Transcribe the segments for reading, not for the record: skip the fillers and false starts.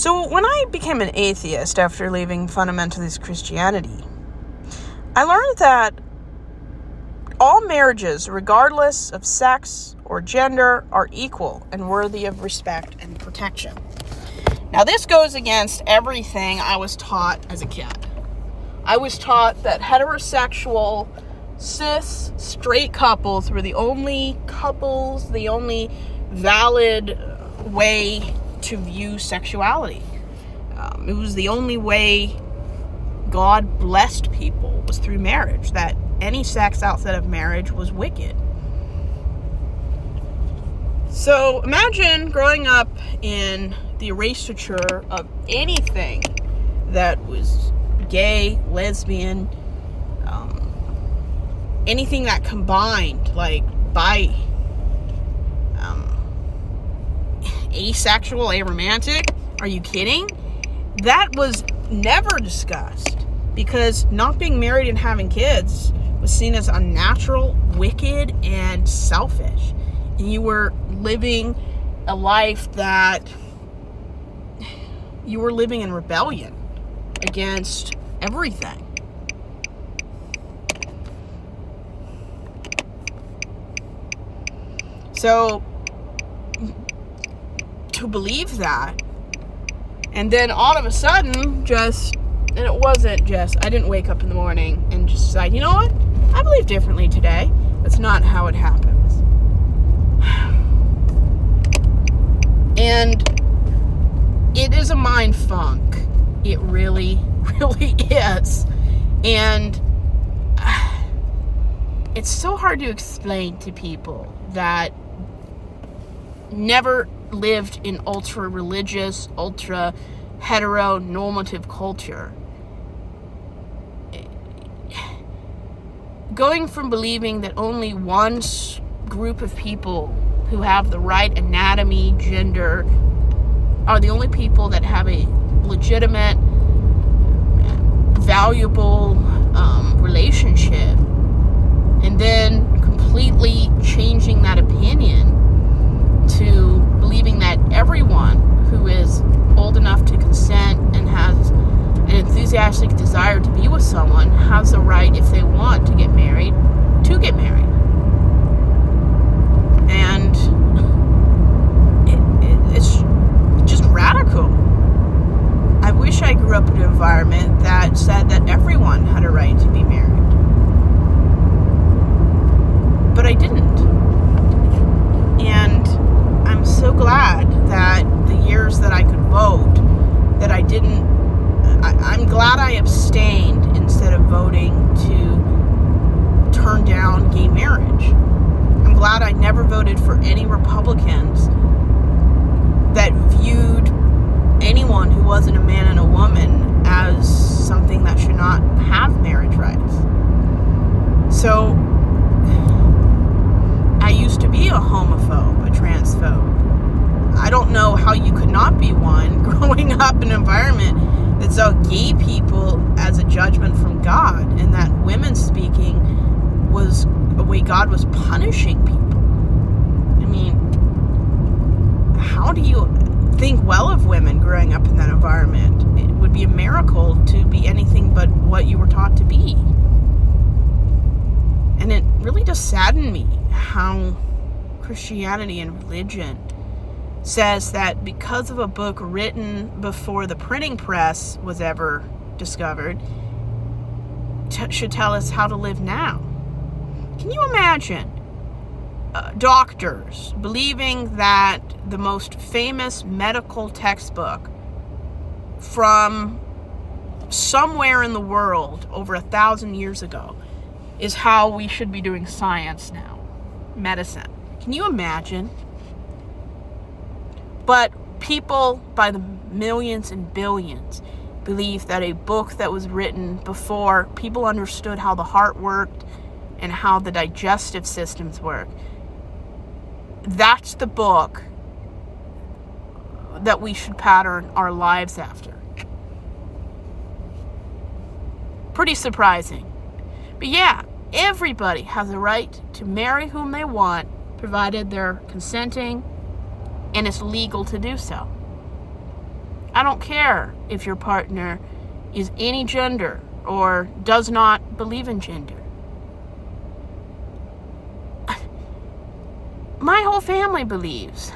So when I became an atheist after leaving fundamentalist Christianity, I learned that all marriages, regardless of sex or gender, are equal and worthy of respect and protection. Now, this goes against everything I was taught as a kid. I was taught that heterosexual, cis, straight couples were the only couples, the only valid way to view sexuality. It was the only way God blessed people was through marriage, that any sex outside of marriage was wicked. So imagine growing up in the erasure of anything that was gay, lesbian, anything that combined, like bi, asexual, aromantic. Are you kidding? That was never discussed, because not being married and having kids was seen as unnatural, wicked, and selfish. And you were living a life that you were living in rebellion against everything. So to believe that, and then all of a sudden and it wasn't just, I didn't wake up in the morning and just decide, you know what, I believe differently today. That's not how it happens. And it is a mind funk. It really, really is. And it's so hard to explain to people that never lived in ultra-religious, ultra-heteronormative culture. Going from believing that only one group of people who have the right anatomy, gender, are the only people that have a legitimate, valuable relationship, and then completely changing that opinion to believing that everyone who is old enough to consent and has an enthusiastic desire to be with someone has the right, if they want to get married, to get married. And it's just radical. I wish I grew up in an environment that said that everyone had a right to be married. But I didn't. And I'm so glad that the years that I could vote, that I didn't, I'm glad I abstained instead of voting to turn down gay marriage. I'm glad I never voted for any Republicans that viewed anyone who wasn't a man and a woman as something that should not have marriage rights. So I used to be a homophobe, a transphobe. I don't know how you could not be one growing up in an environment that saw gay people as a judgment from God, and that women speaking was a way God was punishing people. I mean, how do you think well of women growing up in that environment? It would be a miracle to be anything but what you were taught to be. And it really just saddened me how Christianity and religion says that because of a book written before the printing press was ever discovered, should tell us how to live now. Can you imagine doctors believing that the most famous medical textbook from somewhere in the world over 1,000 years ago is how we should be doing science now, medicine? Can you imagine? But people by the millions and billions believe that a book that was written before people understood how the heart worked and how the digestive systems work, that's the book that we should pattern our lives after. Pretty surprising. But yeah, everybody has a right to marry whom they want, provided they're consenting and it's legal to do so. I don't care if your partner is any gender or does not believe in gender. My whole family believes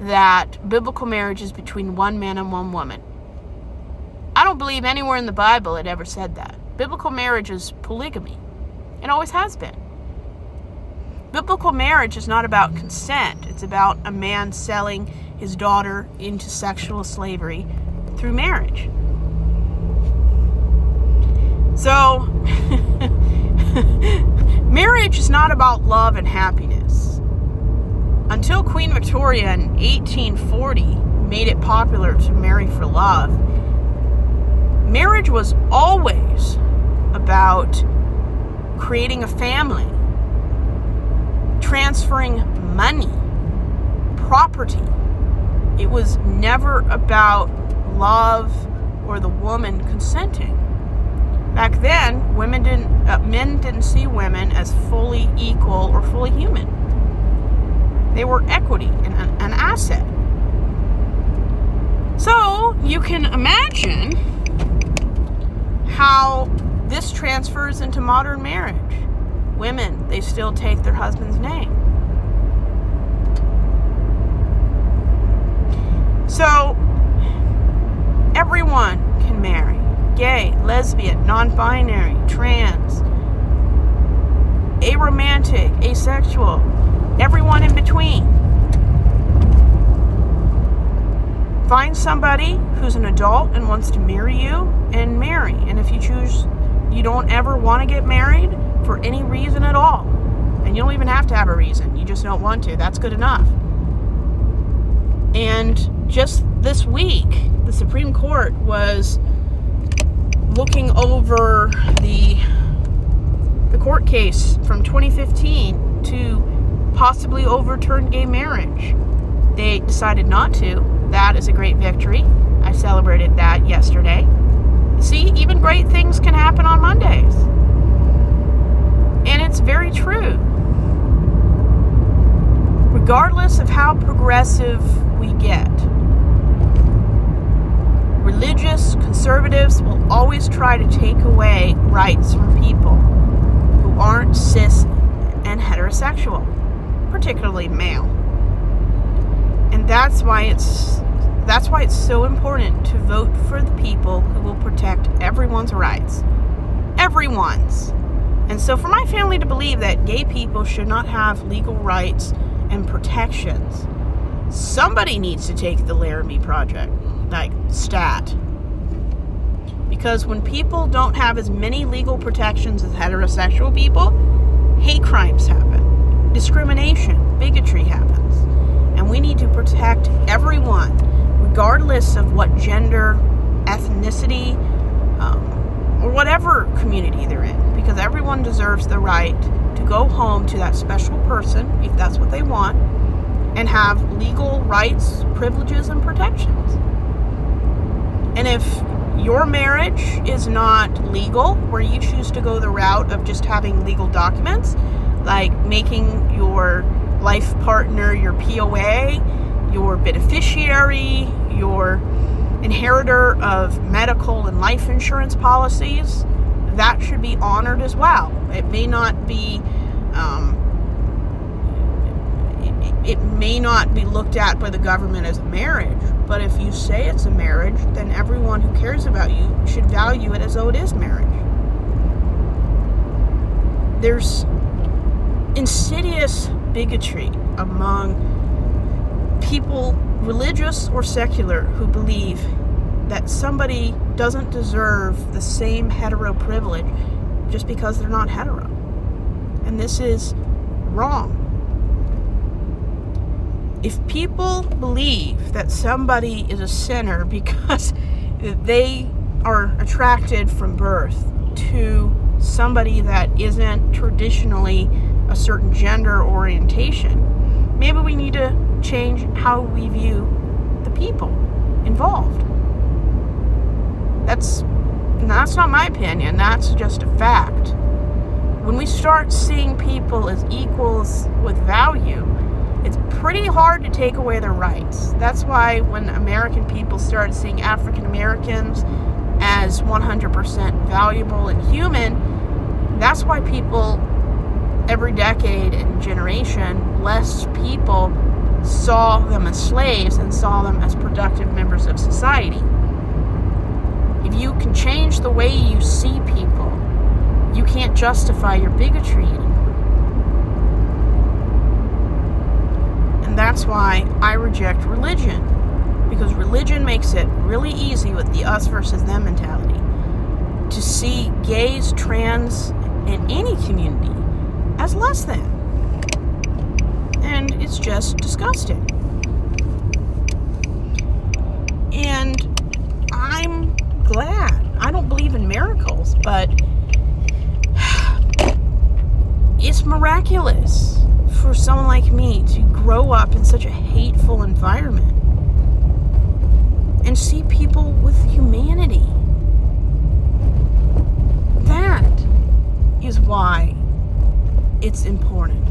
that biblical marriage is between one man and one woman. I don't believe anywhere in the Bible it ever said that. Biblical marriage is polygamy. It always has been. Biblical marriage is not about consent. It's about a man selling his daughter into sexual slavery through marriage. So, marriage is not about love and happiness. Until Queen Victoria in 1840 made it popular to marry for love, marriage was always about creating a family, transferring money, property. It was never about love or the woman consenting. Back then, men didn't see women as fully equal or fully human. They were equity and an asset. So you can imagine how this transfers into modern marriage. Women, they still take their husband's name. So everyone can marry. Gay, lesbian, non-binary, trans, aromantic, asexual, everyone in between. Find somebody who's an adult and wants to marry you, and marry. And if you choose, you don't ever want to get married for any reason at all, and you don't even have to have a reason, you just don't want to, that's good enough. And just this week, the Supreme Court was looking over the court case from 2015 to possibly overturn gay marriage. They decided not to. That is a great victory. I celebrated that yesterday. See, even great things can happen on Mondays. And it's very true. Regardless of how progressive we get, religious conservatives will always try to take away rights from people who aren't cis and heterosexual, particularly male. And that's why it's so important to vote for the people who will protect everyone's rights. Everyone's. And so for my family to believe that gay people should not have legal rights and protections, somebody needs to take the Laramie Project, like stat. Because when people don't have as many legal protections as heterosexual people, hate crimes happen, discrimination, bigotry happens. And we need to protect everyone, regardless of what gender, ethnicity, or whatever community they're in. Because everyone deserves the right to go home to that special person, if that's what they want, and have legal rights, privileges, and protections. And if your marriage is not legal, where you choose to go the route of just having legal documents, like making your life partner your POA, your beneficiary, your inheritor of medical and life insurance policies, that should be honored as well. It may not be it may not be looked at by the government as a marriage, but if you say it's a marriage, then everyone who cares about you should value it as though it is marriage. There's insidious bigotry among people, religious or secular, who believe that somebody doesn't deserve the same hetero privilege just because they're not hetero. And this is wrong. If people believe that somebody is a sinner because they are attracted from birth to somebody that isn't traditionally a certain gender orientation, maybe we need to change how we view the people involved. That's not my opinion, that's just a fact. When we start seeing people as equals with value, it's pretty hard to take away their rights. That's why when American people started seeing African Americans as 100% valuable and human, that's why people, every decade and generation, less people saw them as slaves and saw them as productive members of society. If you can change the way you see people, you can't justify your bigotry anymore. And that's why I reject religion, because religion makes it really easy with the us versus them mentality to see gays, trans, and any community as less than. And it's just disgusting. And I'm glad. I don't believe in miracles, but it's miraculous for someone like me to grow up in such a hateful environment and see people with humanity. That is why it's important.